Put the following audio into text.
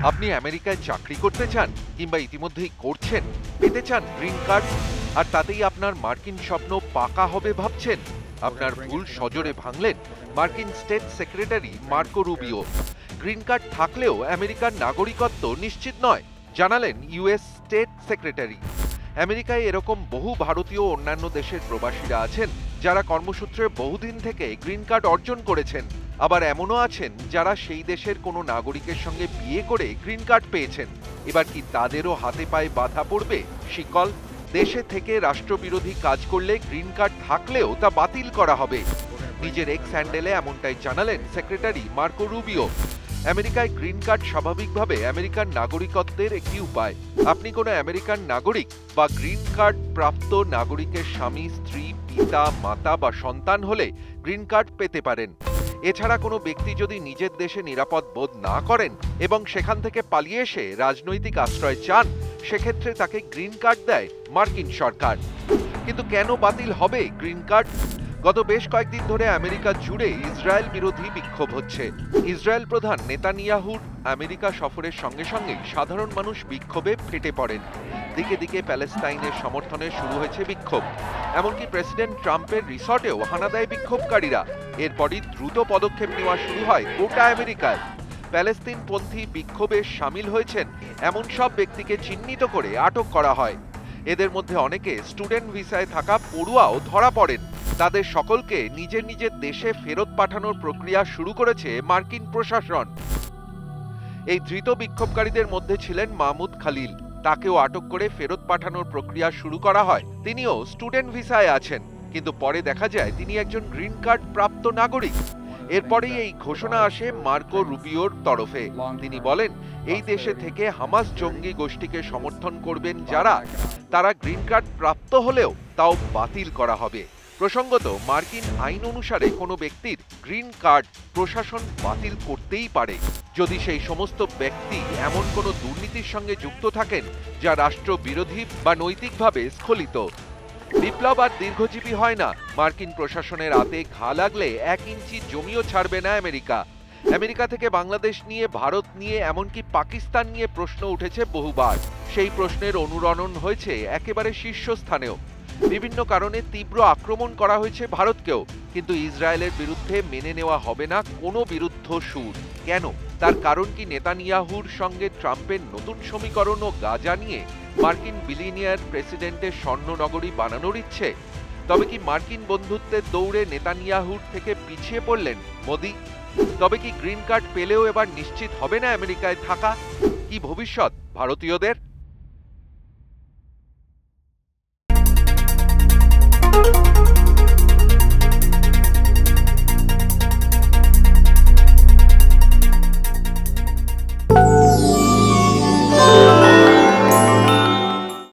আপনি আমেরিকায় চাকরি করতে চান কিংবা ইতিমধ্যেই করছেন, পেতে চান গ্রিন কার্ড, আর তাতেই আপনার মার্কিন স্বপ্ন পাকা হবে ভাবছেন? আপনার ভুল সজোরে ভাঙলেন মার্কিন state secretary Marco Rubio. Green card থাকলেও আমেরিকার নাগরিকত্ব নিশ্চিত নয়, জানালেন ইউএস স্টেট সেক্রেটারি। আমেরিকায় এরকম বহু ভারতীয় অন্যান্য দেশের প্রবাসীরা আছেন যারা কর্মসূত্রে বহুদিন থেকে গ্রিন কার্ড অর্জন করেছেন। আবার এমনও আছেন যারা সেই দেশের কোনো নাগরিকের সঙ্গে বিয়ে করে গ্রিন কার্ড পেয়েছেন। এবার কি তাদেরও হাতে পায়ে বাধা পড়বে শিকল? দেশে থেকে রাষ্ট্রবিরোধী কাজ করলে গ্রিন কার্ড থাকলেও তা বাতিল করা হবে। নিজের এক্স হ্যান্ডেলে এমনটাই জানালেন সেক্রেটারি মার্কো রুবিও। আমেরিকায় গ্রিন কার্ড স্বাভাবিকভাবে আমেরিকান নাগরিকত্বের একটি উপায়। আপনি কোনো আমেরিকান নাগরিক বা গ্রিন কার্ড প্রাপ্ত নাগরিকের স্বামী, স্ত্রী, পিতা, মাতা বা সন্তান হলে গ্রিন কার্ড পেতে পারেন। এছাড়া কোনো ব্যক্তি যদি নিজের দেশে নিরাপদ বোধ না করেন এবং সেখান থেকে পালিয়ে এসে রাজনৈতিক আশ্রয় চান, সেক্ষেত্রে তাকে গ্রিন কার্ড দেয় মার্কিন সরকার। কিন্তু কেন বাতিল হবে গ্রিন কার্ড? গত বেশ কয়েকদিন ধরে আমেরিকা জুড়ে ইসরায়েল বিরোধী বিক্ষোভ হচ্ছে। ইসরায়েল প্রধান নেতানিয়াহুর আমেরিকা সফরের সঙ্গে সঙ্গে সাধারণ মানুষ বিক্ষোভে ফেটে পড়েন। দিকে দিকে প্যালেস্তাইনের সমর্থনে শুরু হয়েছে বিক্ষোভ। এমনকি প্রেসিডেন্ট ট্রাম্পের রিসর্টেও হানা দেয় বিক্ষোভকারীরা। এরপরই দ্রুত পদক্ষেপ নেওয়া শুরু হয় গোটা আমেরিকায়। প্যালেস্তিনপন্থী বিক্ষোভে সামিল হয়েছেন এমন সব ব্যক্তিকে চিহ্নিত করে আটক করা হয়। এদের মধ্যে অনেকে স্টুডেন্ট ভিসায় থাকা পড়ুয়াও ধরা পড়েন। তাদের সকলকে নিজের নিজের দেশে ফেরত পাঠানোর প্রক্রিয়া শুরু করেছে মার্কিন প্রশাসন। এই ধৃত বিক্ষোভকারীদের মধ্যে ছিলেন মাহমুদ খালিল। তাকেও আটক করে ফেরত পাঠানোর প্রক্রিয়া শুরু করা হয়। তিনিও স্টুডেন্ট ভিসায় আছেন, কিন্তু পরে দেখা যায় তিনি একজন গ্রিন কার্ড প্রাপ্ত নাগরিক। এরপরেই এই ঘোষণা আসে মার্কো রুবিওর তরফে। তিনি বলেন, এই দেশে থেকে হামাস জঙ্গি গোষ্ঠীকে সমর্থন করবেন যারা, তারা গ্রিন কার্ড প্রাপ্ত হলেও তাও বাতিল করা হবে। প্রসঙ্গত, মার্কিন আইন অনুসারে কোনো ব্যক্তির গ্রিন কার্ড প্রশাসন বাতিল করতেই পারে যদি সেই সমস্ত ব্যক্তি এমন কোনো দুর্নীতির সঙ্গে যুক্ত থাকেন যা রাষ্ট্রবিরোধী বা নৈতিকভাবে স্খলিত। বিপ্লব আর দীর্ঘজীবী হয় না। মার্কিন প্রশাসনের হাতে ঘা লাগলে 1 ইঞ্চি জমিও ছাড়বে না আমেরিকা। আমেরিকা থেকে বাংলাদেশ নিয়ে, ভারত নিয়ে, এমনকি পাকিস্তান নিয়ে প্রশ্ন উঠেছে বহুবার। সেই প্রশ্নের অনুরণন হয়েছে একেবারে শীর্ষস্থানেও। বিভিন্ন কারণে তীব্র আক্রমণ করা হয়েছে ভারতকেও, কিন্তু ইসরায়েলের বিরুদ্ধে মেনে নেওয়া হবে না কোনো বিরুদ্ধ সুর। কেন? তার কারণ কি নেতানিয়াহুর সঙ্গে ট্রাম্পের নতুন সমীকরণ ও গাজা নিয়ে মার্কিন বিলিনিয়ার প্রেসিডেন্টের স্বর্ণনগরী বানানোর ইচ্ছে? তবে কি মার্কিন বন্ধুত্বের দৌড়ে নেতানিয়াহুর থেকে পিছিয়ে পড়লেন মোদি? তবে কি গ্রিন কার্ড পেলেও এবার নিশ্চিত হবে না আমেরিকায় থাকা? কি ভবিষ্যৎ ভারতীয়দের?